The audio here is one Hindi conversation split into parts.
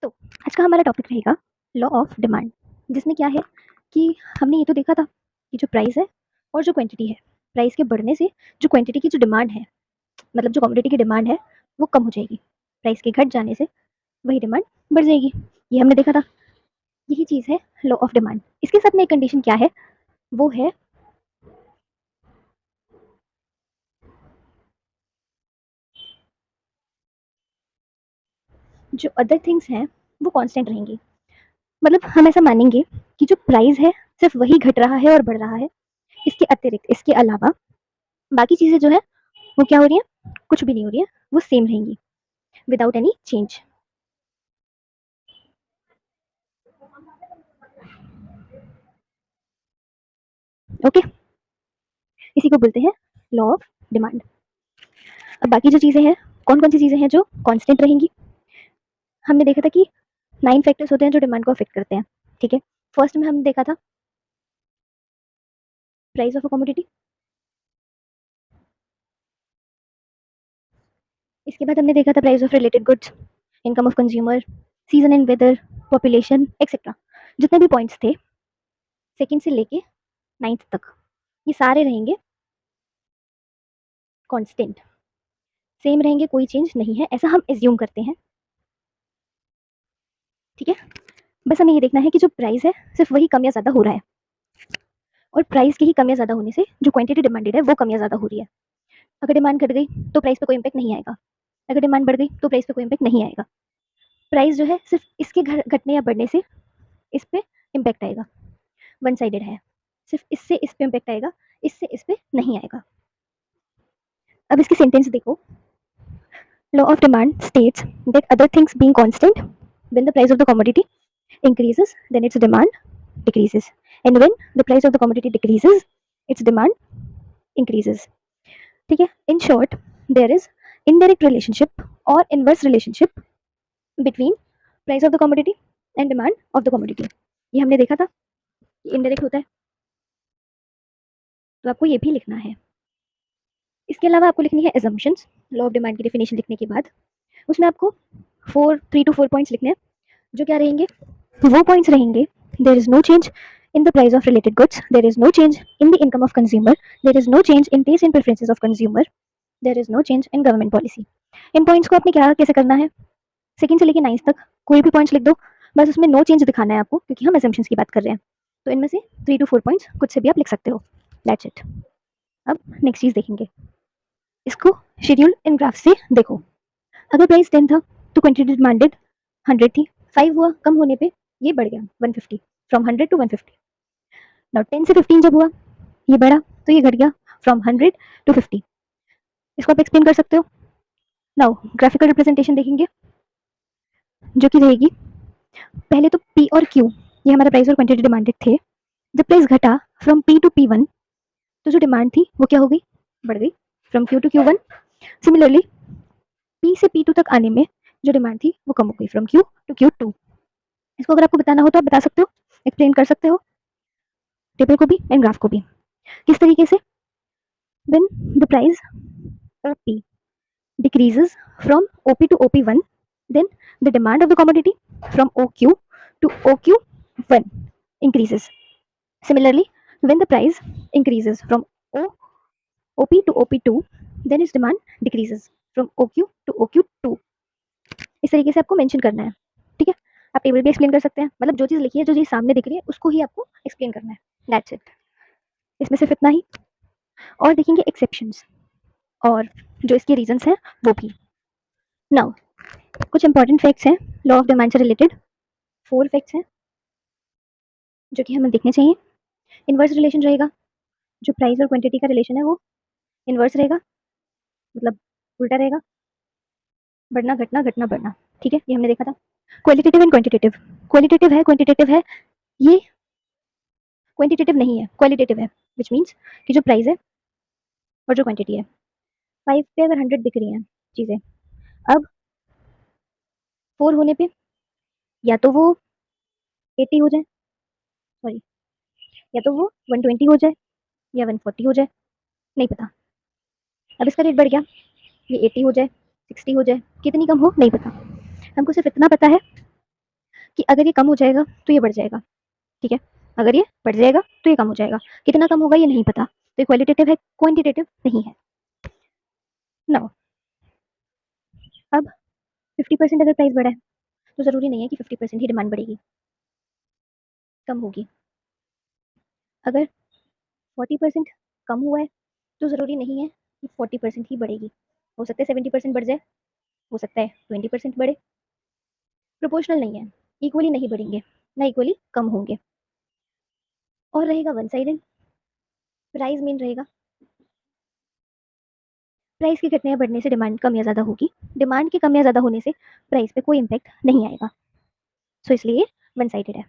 तो आज का हमारा टॉपिक रहेगा लॉ ऑफ डिमांड, जिसमें क्या है कि हमने ये तो देखा था कि जो प्राइस है और जो क्वांटिटी है, प्राइस के बढ़ने से जो क्वांटिटी की जो डिमांड है, मतलब जो कमोडिटी की डिमांड है वो कम हो जाएगी। प्राइस के घट जाने से वही डिमांड बढ़ जाएगी। ये हमने देखा था। यही चीज़ है लॉ ऑफ डिमांड। इसके साथ में एक कंडीशन क्या है, वो है जो अदर थिंग्स हैं वो कांस्टेंट रहेंगी। मतलब हम ऐसा मानेंगे कि जो प्राइस है सिर्फ वही घट रहा है और बढ़ रहा है, इसके अतिरिक्त, इसके अलावा बाकी चीज़ें जो है वो क्या हो रही है, कुछ भी नहीं हो रही है, वो सेम रहेंगी विदाउट एनी चेंज। ओके, इसी को बोलते हैं लॉ ऑफ डिमांड। अब बाकी जो चीज़ें हैं, कौन कौन सी चीज़ें हैं जो कांस्टेंट रहेंगी। हमने देखा था कि 9 फैक्टर्स होते हैं जो डिमांड को अफेक्ट करते हैं। ठीक है, फर्स्ट में हमने देखा था प्राइस ऑफ अ कमोडिटी। इसके बाद हमने देखा था price of related goods, income of consumer, season and weather, population etcetera. जितने भी पॉइंट्स थे सेकंड से लेके 9th तक, ये सारे रहेंगे कांस्टेंट, सेम रहेंगे, कोई चेंज नहीं है, ऐसा हम एज्यूम करते हैं। ठीक है, बस हमें ये देखना है कि जो प्राइस है सिर्फ वही कम या ज़्यादा हो रहा है, और प्राइस के ही कम या ज़्यादा होने से जो क्वांटिटी डिमांडेड है वो कम या ज़्यादा हो रही है। अगर डिमांड घट गई तो प्राइस पे कोई इम्पैक्ट नहीं आएगा, अगर डिमांड बढ़ गई तो प्राइस पे कोई इम्पैक्ट नहीं आएगा। प्राइस जो है सिर्फ इसके घटने या बढ़ने से इस पे इम्पैक्ट आएगा, वन साइडेड है, सिर्फ इससे इस पे इम्पैक्ट आएगा, इससे इस पे नहीं आएगा। अब इसकी सेंटेंस देखो, law of demand states that other things being constant, when the price of the commodity increases then its demand decreases, and when the price of the commodity decreases its demand increases. ठीक है, in short there is indirect relationship और inverse relationship between price of the commodity and demand of the commodity. ये हमने देखा था कि इनडायरेक्ट होता है, तो आपको ये भी लिखना है। इसके अलावा आपको लिखनी है एजम्पशंस। लॉ ऑफ डिमांड की डेफिनेशन लिखने के बाद उसमें आपको 3 to 4 पॉइंट्स लिखने हैं, जो क्या रहेंगे, वो पॉइंट्स रहेंगे, there is no change in the price of related goods, there is no change in the income of consumer, there is no change in taste and preferences of consumer, there is no change in government policy. In points को आपने क्या कैसे करना है, सेकंड से लेके 9th तक कोई भी पॉइंट्स लिख दो, बस उसमें नो चेंज दिखाना है आपको, क्योंकि हम assumptions की बात कर रहे हैं। तो इनमें से 3 to 4 पॉइंट्स खुद से भी आप लिख सकते हो। That's it. अब नेक्स्ट चीज देखेंगे, इसको शेड्यूल इन ग्राफ से देखो। अगर प्राइस 10 था तो क्वांटिटी डिमांडेड 100 थी, 5 हुआ, कम होने पे ये बढ़ गया 150, फ्रॉम 100 to 150। नाउ 10 से 15 जब हुआ ये बढ़ा तो ये घट गया फ्रॉम 100 to 50। इसको आप एक्सप्लेन कर सकते हो। नाउ ग्राफिकल रिप्रेजेंटेशन देखेंगे, जो कि रहेगी, पहले तो पी और क्यू, ये हमारा प्राइस और क्वांटिटी डिमांडेड थे। जब प्राइस घटा फ्रॉम पी टू P1 तो जो डिमांड थी वो क्या हो गई, बढ़ गई, from Q to Q1। Similarly P से P2 तक आने में जो डिमांड थी वो कम हो गई, फ्रॉम Q to Q2। इसको अगर आपको बताना हो तो आप बता सकते हो, एक्सप्लेन कर सकते हो, टेबल को भी एंड ग्राफ को भी। किस तरीके से, when the price OP decreases from OP to OP1, then the demand of the commodity from OQ to OQ1 increases. Similarly, when the price increases from OP to OP2, then its demand decreases from OQ to OQ2. इस तरीके से आपको मेंशन करना है। ठीक है, आप टेबल भी एक्सप्लेन कर सकते हैं, मतलब जो चीज़ लिखी है, जो चीज़ सामने दिख रही है, उसको ही आपको एक्सप्लेन करना है। दैट्स इट, इसमें सिर्फ इतना ही। और देखेंगे एक्सेप्शंस और जो इसके रीजंस हैं वो भी। नाउ कुछ इंपॉर्टेंट फैक्ट्स हैं लॉ ऑफ डिमांड से रिलेटेड, 4 फैक्ट्स हैं जो कि हमें देखने चाहिए। इनवर्स रिलेशन रहेगा, जो प्राइस और क्वांटिटी का रिलेशन है वो इनवर्स रहेगा, मतलब उल्टा रहेगा, बढ़ना घटना घटना बढ़ना। ठीक है, ये हमने देखा था। क्वालिटेटिव एंड क्वांटिटेटिव, क्वालिटेटिव है क्वांटिटेटिव है, ये क्वांटिटेटिव नहीं है, क्वालिटेटिव है, विच मीन्स कि जो प्राइस है और जो क्वांटिटी है, 5 पे अगर 100 दिख रही हैं चीज़ें, अब 4 होने पे या तो वो 80 हो जाए, सॉरी, या तो वो 120 हो जाए या 140 हो जाए, नहीं पता। अब इसका रेट बढ़ गया, ये 80 हो जाए, 60 हो जाए, कितनी कम हो नहीं पता। हमको सिर्फ इतना पता है कि अगर ये कम हो जाएगा तो ये बढ़ जाएगा, ठीक है? अगर ये बढ़ जाएगा तो ये कम हो जाएगा। कितना कम होगा ये नहीं पता। तो ये क्वालिटेटिव है, क्वांटिटेटिव नहीं है। नाउ अब 50% अगर प्राइस बढ़ा है तो ज़रूरी नहीं है कि 50% ही डिमांड बढ़ेगी, कम होगी। अगर 40% कम हुआ है तो ज़रूरी नहीं है कि 40% ही बढ़ेगी। हो सकता है 70% बढ़ जाए, हो सकता है 20% बढ़े। प्रोपोर्शनल नहीं है, इक्वली नहीं बढ़ेंगे, ना इक्वली कम होंगे। और रहेगा वन साइडेड, प्राइस मेन रहेगा। प्राइस के घटने या बढ़ने से डिमांड कम या ज़्यादा होगी, डिमांड के कम या ज़्यादा होने से प्राइस पे कोई इम्पैक्ट नहीं आएगा। सो इसलिए वन साइडेड है।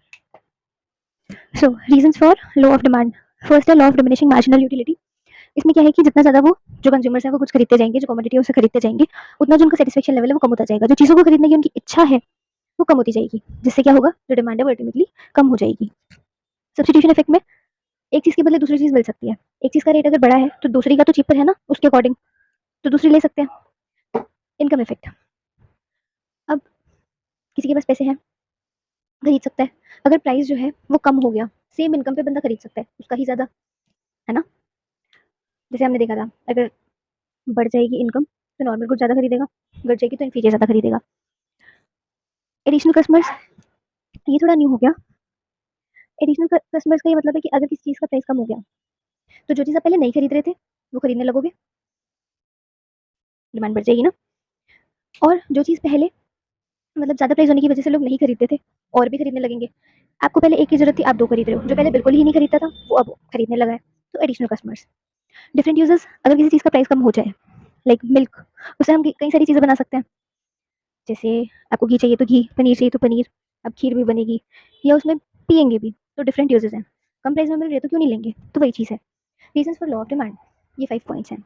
So reasons for law of demand, first है law of diminishing marginal utility. इसमें क्या है कि जितना ज़्यादा वो जो कंज्यूमर्स हैं वो कुछ खरीदते जाएंगे, जो कमोडिटी है उसे खरीदते जाएंगे, उतना जो उनका सेटिस्फेक्शन लेवल है वो कम होता जाएगा। जो चीज़ों को खरीदने की उनकी इच्छा है वो कम होती जाएगी, जिससे क्या होगा, जो डिमांड है वो अल्टीमेटली कम हो जाएगी। सब्स्टिट्यूशन इफेक्ट में एक चीज़ के बदले दूसरी चीज़ मिल सकती है। एक चीज़ का रेट अगर बढ़ा है तो दूसरी का तो चीपर है ना, उसके अकॉर्डिंग तो दूसरी ले सकते हैं। इनकम इफेक्ट, अब किसी के पास पैसे हैं, खरीद सकता है। अगर प्राइस जो है वो कम हो गया, सेम इनकम पे बंदा खरीद सकता है उसका ही ज़्यादा, है ना? जैसे हमने देखा था, अगर बढ़ जाएगी इनकम तो नॉर्मल गुड ज़्यादा खरीदेगा, घट जाएगी तो इन्फीरियर ज़्यादा खरीदेगा। एडिशनल कस्टमर्स, ये थोड़ा न्यू हो गया। एडिशनल कस्टमर्स का ये मतलब है कि अगर किसी चीज़ का प्राइस कम हो गया तो जो चीज़ आप पहले नहीं खरीद रहे थे वो खरीदने लगोगे, डिमांड बढ़ जाएगी ना। और जो चीज़ पहले मतलब ज़्यादा प्राइस होने की वजह से लोग नहीं खरीदते थे और भी खरीदने लगेंगे। आपको पहले एक की ज़रूरत थी, आप दो खरीद रहे हो, जो पहले बिल्कुल ही नहीं खरीदता था वो अब खरीदने लगा है। तो एडिशनल कस्टमर्स। डिफरेंट यूजर्स, अगर किसी चीज़ का प्राइस कम हो जाए, लाइक मिल्क, उससे हम कई सारी चीज़ें बना सकते हैं। जैसे आपको घी चाहिए तो घी, पनीर चाहिए तो पनीर, अब खीर भी बनेगी या उसमें पियेंगे भी। तो डिफरेंट यूजेस हैं। कम प्राइस में मिल रही है तो क्यों नहीं लेंगे, तो वही चीज़ है। Reasons for law of demand, ये 5 पॉइंट्स हैं।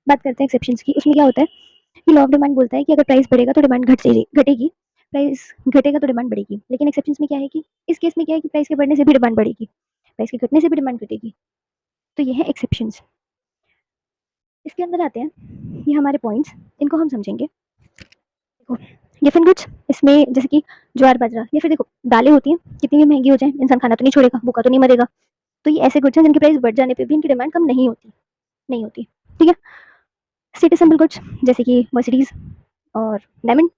बात करते हैं एक्सेप्शंस की। उसमें क्या होता है कि लॉ ऑफ डिमांड बोलता है कि अगर प्राइस बढ़ेगा तो डिमांड घटेगी, प्राइस घटेगा तो डिमांड बढ़ेगी। लेकिन एक्सेप्शंस में क्या है कि इस केस में क्या है कि प्राइस के बढ़ने से भी डिमांड बढ़ेगी, प्राइस के घटने से भी डिमांड घटेगी। तो ये है एक्सेप्शंस। इसके अंदर आते हैं ये हमारे पॉइंट्स, इनको हम समझेंगे। देखो डिफरेंट गुड्स, इसमें जैसे कि ज्वार बाजरा या फिर देखो दालें होती हैं, कितनी भी महंगी हो जाए इंसान खाना तो नहीं छोड़ेगा, भूखा तो नहीं मरेगा। तो ये ऐसे गुड्स हैं जिनकी प्राइस बढ़ जाने पे भी इनकी डिमांड कम नहीं होती, ठीक है। स्टेटस सिंबल गुड्स जैसे कि मर्सिडीज और डायमंड,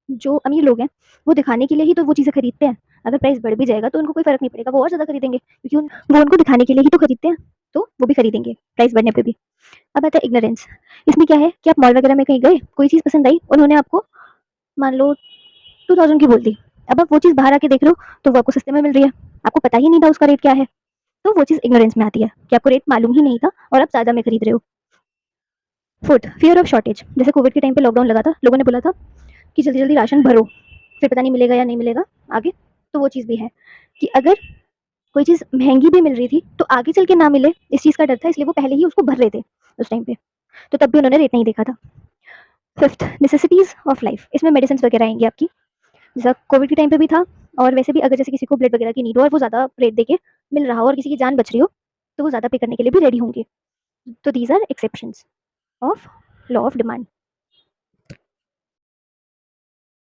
जो अमीर लोग हैं वो दिखाने के लिए ही तो वो चीज़ें खरीदते हैं। अगर प्राइस बढ़ भी जाएगा तो उनको कोई फर्क नहीं पड़ेगा, वो और ज़्यादा खरीदेंगे क्योंकि वो उनको दिखाने के लिए ही तो खरीदते हैं, तो वो भी खरीदेंगे प्राइस बढ़ने पे भी। अब आता है इग्नोरेंस। इसमें क्या है कि आप मॉल वगैरह में कहीं गए, कोई चीज़ पसंद आई, उन्होंने आपको मान लो 2000 की बोल दी। अब आप वो चीज़ बाहर आके देख रहे हो तो वो आपको सस्ते में मिल रही है, आपको पता ही नहीं था उसका रेट क्या है। तो वो चीज़ इग्नोरेंस में आती है कि आपको रेट मालूम ही नहीं था और आप ज़्यादा में खरीद रहे हो। Fourth, fear of shortage. जैसे कोविड के टाइम पे लॉकडाउन लगा था, लोगों ने बोला था कि जल्दी जल्दी राशन भरो, फिर पता नहीं मिलेगा या नहीं मिलेगा आगे। तो वो चीज़ भी है कि अगर कोई चीज़ महंगी भी मिल रही थी तो आगे चल के ना मिले, इस चीज़ का डर था, इसलिए वो पहले ही उसको भर रहे थे उस टाइम पे। तो तब भी उन्होंने रेट नहीं देखा था। Fifth, necessities of life. इसमें मेडिसिन वगैरह आएंगी आपकी, जैसा कोविड के टाइम पे भी था। और वैसे भी अगर जैसे किसी को ब्लड वगैरह की नीड हो और वो ज़्यादा रेट देके मिल रहा हो और किसी की जान बच रही हो तो वो ज़्यादा पे करने के लिए भी रेडी होंगे। तो these are exceptions of law of demand.